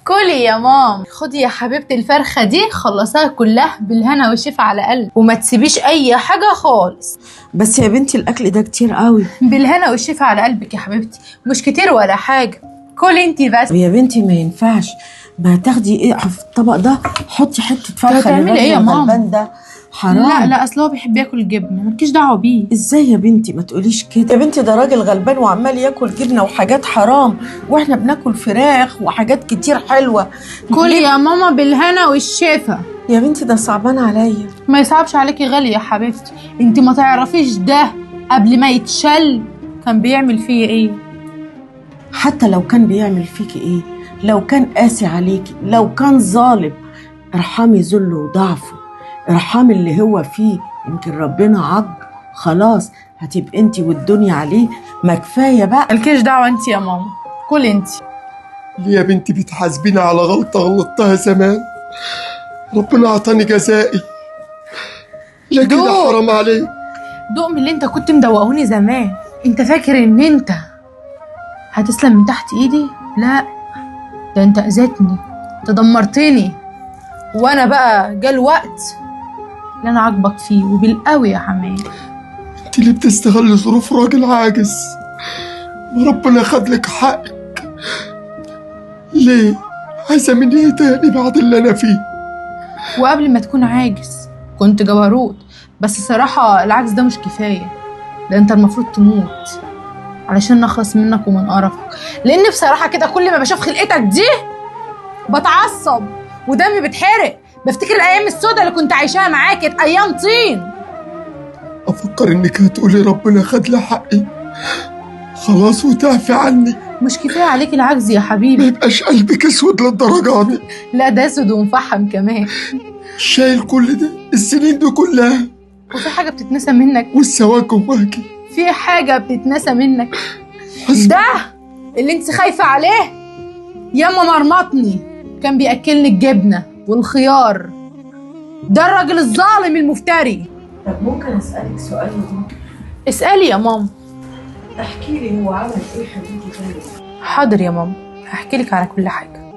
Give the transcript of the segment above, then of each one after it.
كلي يا مام، خدي يا حبيبتي الفرخة دي خلصها كلها بالهنا والشفا على قلب، وما تسيبيش اي حاجة خالص. بس يا بنتي الاكل ده كتير قوي. بالهنا والشفا على قلبك يا حبيبتي، مش كتير ولا حاجة، كلي انتي بس. يا بنتي ما ينفعش، ما تاخدي ايه في الطبق ده، حطي حته فرخه. هتعملي ايه يا ماما؟ ده حرام. لا اصل هو بيحب ياكل الجبنه، مالكيش دعوه بيه. ازاي يا بنتي ما تقوليش كده يا بنتي، ده راجل غلبان وعمال ياكل جبنه وحاجات حرام، واحنا بناكل فراخ وحاجات كتير حلوه. كلي يا ماما بالهنا والشفا. يا بنتي ده صعبان عليا. ما يصعبش عليكي غالي يا حبيبتي، انت ما تعرفيش ده قبل ما يتشل كان بيعمل فيه ايه. حتى لو كان بيعمل فيكي ايه، لو كان قاسي عليكي، لو كان ظالم، ارحمي ذله وضعفه، ارحمي اللي هو فيه، يمكن ربنا عض خلاص هتبقى انتي والدنيا عليه، ما كفايه بقى. مالكيش دعوه انت يا ماما، كلي انت. ليه يا بنتي بتحاسبيني على غلطة غلطتها زمان؟ ربنا عطاني جزائي. لا كده حرام عليك. دوق من اللي انت كنت مدوقهوني زمان. انت فاكر ان انت هتسلم من تحت ايدي؟ لا، ده انت اذيتني، تدمرتني، وانا بقى جه الوقت اللي انا عاجبك فيه وبالقوي يا حماية. انت اللي بتستغل ظروف راجل عاجز، وربنا خد لك حقك. ليه؟ عايزة مني ايه تاني بعد اللي انا فيه؟ وقبل ما تكون عاجز كنت جبروت، بس صراحة العجز ده مش كفاية، ده انت المفروض تموت علشان نخلص منك ومن قرفك. لان بصراحة كده كل ما بشوف خلقتك دي بتعصب ودمي بتحرق، بفتكر الايام السوداء اللي كنت عايشاها معاك، كانت ايام طين. افكر انك هتقولي ربنا خد لي حقي خلاص وتعفي عني. مش كفاية عليك العجز يا ما حبيبي؟ يبقاش قلبك اسود للدرجة دي. لا ده اسود ومفحم كمان. شايل كل ده السنين دي كلها، وفي حاجة بتتنسى منك؟ والسواق جواكي. في حاجة بتتنسى منك؟ ده اللي انت خايفة عليه ياما مرمطني، كان بيأكلني الجبنة والخيار، ده الراجل الظالم المفتري. طب ممكن اسالك سؤال مهم؟ اسألي يا ماما. احكي لي هو عمل ايه حبيبتي تاني؟ حاضر يا ماما، هحكي لك على كل حاجة.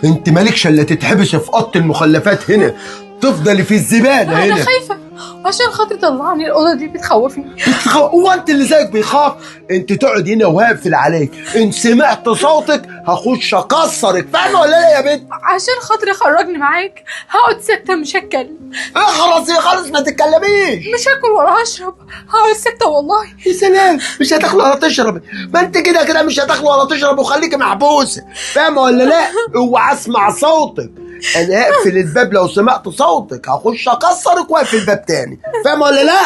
انت مالكش الا تتحبس في اوضه المخلفات هنا، تفضلي في الزباله هنا. انا خايفة عشان خاطر طلعني الأوضة دي، بتخوفني. هو انت اللي زيك بيخاف؟ انت تقعد هنا وهقفل عليك، ان سمعت صوتك هخش اكسرك، فاهمه ولا لا يا بنت؟ عشان خاطر خرجني معاك هقعد ساكتة مش هتكلم. اخرس يا خالص ما تتكلميش. مش هاكل ولا هشرب، هقعد ساكتة والله. يا سلام، مش هتاكل ولا تشرب، ما انت كده كده مش هتاكل ولا تشرب وخليكي محبوسه، فاهمه ولا لا؟ اوعى اسمع صوتك، انا هقفل الباب لو سمعت صوتك، هخش اكسرك واقفل الباب تاني، فاهمه ولا لا؟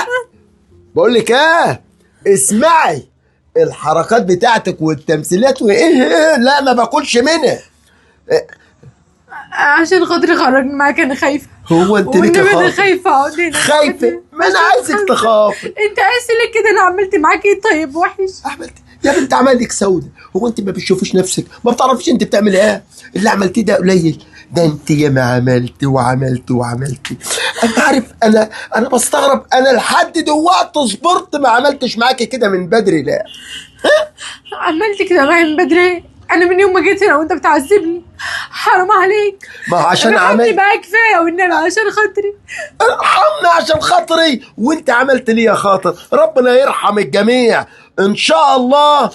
بقول لك ايه، اسمعي الحركات بتاعتك والتمثيلات وايه، لا ما باكلش منها. عشان خاطري خرجني معاك، انا خايفة. هو انت ليك انا خايفة اقعد هنا. خايفه؟ ما انا عايزك تخافي. انت عايز ليه كده؟ انا عملت معاك ايه طيب وحش؟ عملت يا بنت عملك سودة، هو انت ما بتشوفيش نفسك؟ ما بتعرفيش انت بتعمل ايه؟ اللي عملتيه ده قليل، ده انت ياما عملت وعملت وعملت. انت عارف انا بستغرب، انا لحد دلوقتي صبرت ما عملتش معاكي كده من بدري. لا عملت كده معايا من بدري؟ انا من يوم ما جيت هنا وانت بتعذبني، حرام عليك. ما هو عشان عملت بقى كفايه والنبي عشان خاطري. ارحمنا عشان خاطري، وانت عملت لي يا خاطر، ربنا يرحم الجميع. ان شاء الله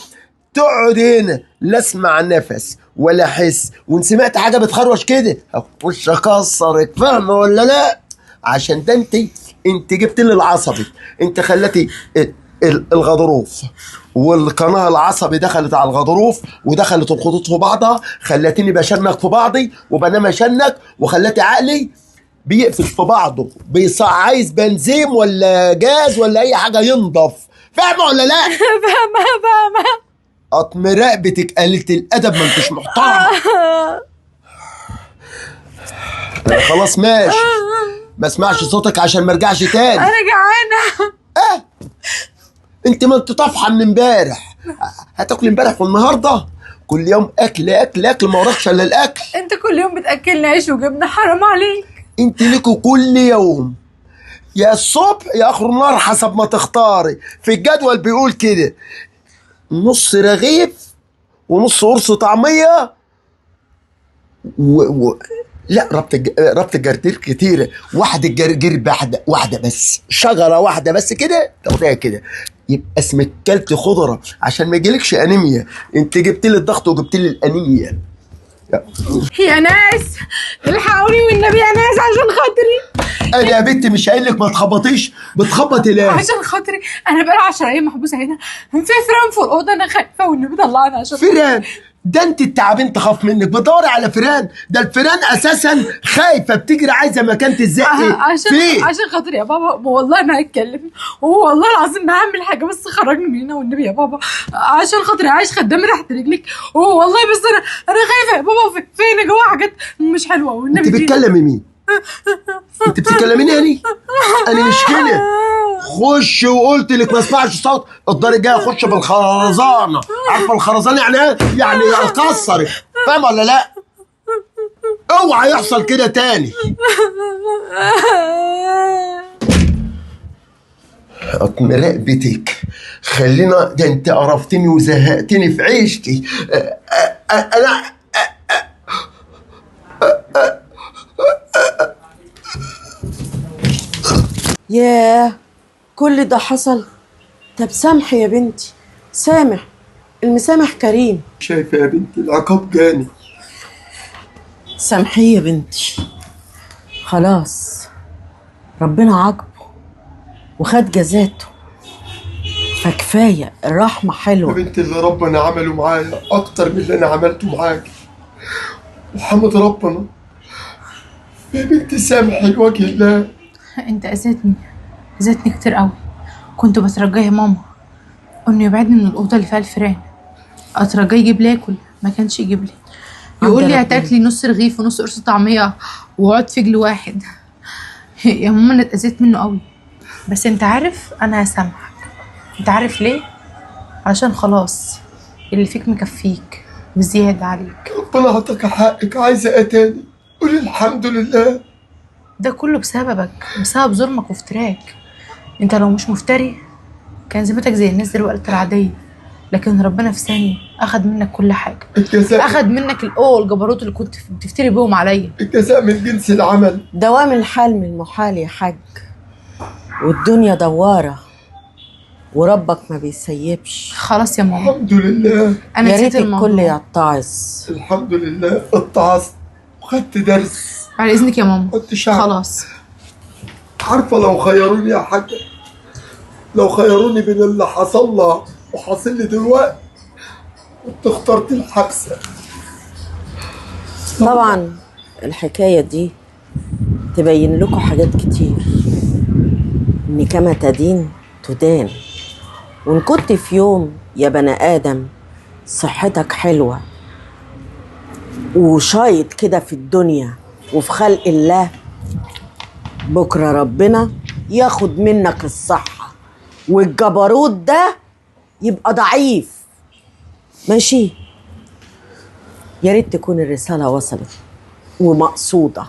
تقعد هنا لا اسمع نفس ولا حس، وان سمعت حاجه بتخروش كده هخش اكسرك، فاهمه ولا لا؟ عشان ده انت جبت لي العصبي، انت خلتي الغضروف والقناه العصبي دخلت على الغضروف ودخلت الخطوط في بعضها، خلتني بشنك في بعضي وبنام اشنك، وخلتي عقلي بيقفل في بعضه، عايز بنزيم ولا جاز ولا اي حاجه ينضف، فاهمه ولا لا؟ فاهمه. قطم رقبتك قلة الادب، ما انتش محترمه. انا خلاص ماشي، ما اسمعش صوتك عشان ما ارجعش تاني. انا جعانه. انت ما انت طافحه من امبارح، هتاكل امبارح والنهارده؟ كل يوم اكل اكل اكل، ما وراكش الا الاكل. انت كل يوم بتاكلني عيش وجبنه، حرام عليك. انت ليكوا كل يوم، يا الصبح يا اخر النهار حسب ما تختاري، في الجدول بيقول كده، نص رغيف ونص قرص طعميه لا، ربط الجرجير كتيرة. واحدة جرجير واحدة بس، شجرة واحدة بس كده تاخديها كده، يبقى اسمك كلت خضرة عشان ما يجيلكش انيميا. انت جبت لي الضغط وجبت لي الانيميا. يا ناس الحقوني والنبي يا ناس عشان خاطري. انا يا بنتي مش قايل لك ما تخبطيش، بتخبطي ليه؟ عشان خاطري انا بقالي 10 ايام محبوسه هنا في فران فوق الاوضه، انا خايفه والنبي طلعني عشان فيران؟ ده انت التعابين تخاف منك، بتدوري على فيران؟ ده الفيران اساسا خايفه بتجري عايزه مكان تزقي فيه. عشان خاطري يا بابا والله ما هتكلم، والله العظيم ما هعمل حاجه، بس خرجني من هنا والنبي يا بابا عشان خاطري عايش خدامي تحت رجليك، والله بس انا خايفه يا بابا، فين جوه حاجات مش حلوه والنبي. انت بتكلمي مين؟ انت بتتكلميني يعني؟ انا مش كده. خش وقلت لك ما اسمعش صوت. الدار الجايه اخش بالخرزانه. عارفه الخرزانه يعني ايه؟ يعني اكسرك، فاهم ولا لا؟ اوعى يحصل كده تاني. اطم رقبتك، خلينا. ده انت قرفتني وزهقتني في عيشتي. انا ياه، كل ده حصل؟ طب سامحي يا بنتي، سامح، المسامح كريم. شايفه يا بنتي العقاب جاني. سامحيه يا بنتي، خلاص ربنا عاقبه وخد جزاته، فكفايه، الرحمه يا حلوه. بنتي اللي ربنا عمله معايا اكتر من اللي انا عملته معاك، وحمد ربنا. يا بنتي سامحي لوجه الله. انت اذيتني كتير قوي. كنت بترجاه يا ماما انه يبعدني من الاوضه اللي فيها الفيران، اترجاه يجيب لي اكل، ما كانش يجيب لي. يقول لي هتاكلي نص رغيف ونص قرص طعميه وعود فجل واحد. يا ماما انا اتاذيت منه قوي، بس انت عارف انا هسامحك. انت عارف ليه؟ علشان خلاص اللي فيك مكفيك وزياده عليك. ربنا عطاك حقك، عايزه ايه تاني؟ قولي الحمد لله. ده كله بسببك، بسبب ظلمك وافتراك. انت لو مش مفتري كان زمتك زي الناس دلوقتي العاديه، لكن ربنا في ثانيه اخد منك كل حاجه. الجزاء اخد منك القوه والجبروت اللي كنت بتفتري بيهم عليا. الجزاء من جنس العمل. دوام الحال من المحال يا حاج، والدنيا دواره وربك ما بيسيبش. خلاص يا ماما، الحمد لله. انا يا نسيت ريت الموضوع. الكل يتعظ. الحمد لله اتعظت وخدت درس. على اذنك يا ماما، كنت شعب. خلاص. عارفه لو خيروني يا حاجه، لو خيروني بين اللي حصل لها وحاصل لي دلوقتي كنت اخترت الحبسه. طبعا الحكايه دي تبين لكم حاجات كتير، ان كما تدين تدان. وان كنت في يوم يا بني ادم صحتك حلوه وشايط كده في الدنيا وفي خلق الله، بكره ربنا ياخد منك الصحه والجبروت ده يبقى ضعيف. ماشي؟ يا ريت تكون الرساله وصلت ومقصوده.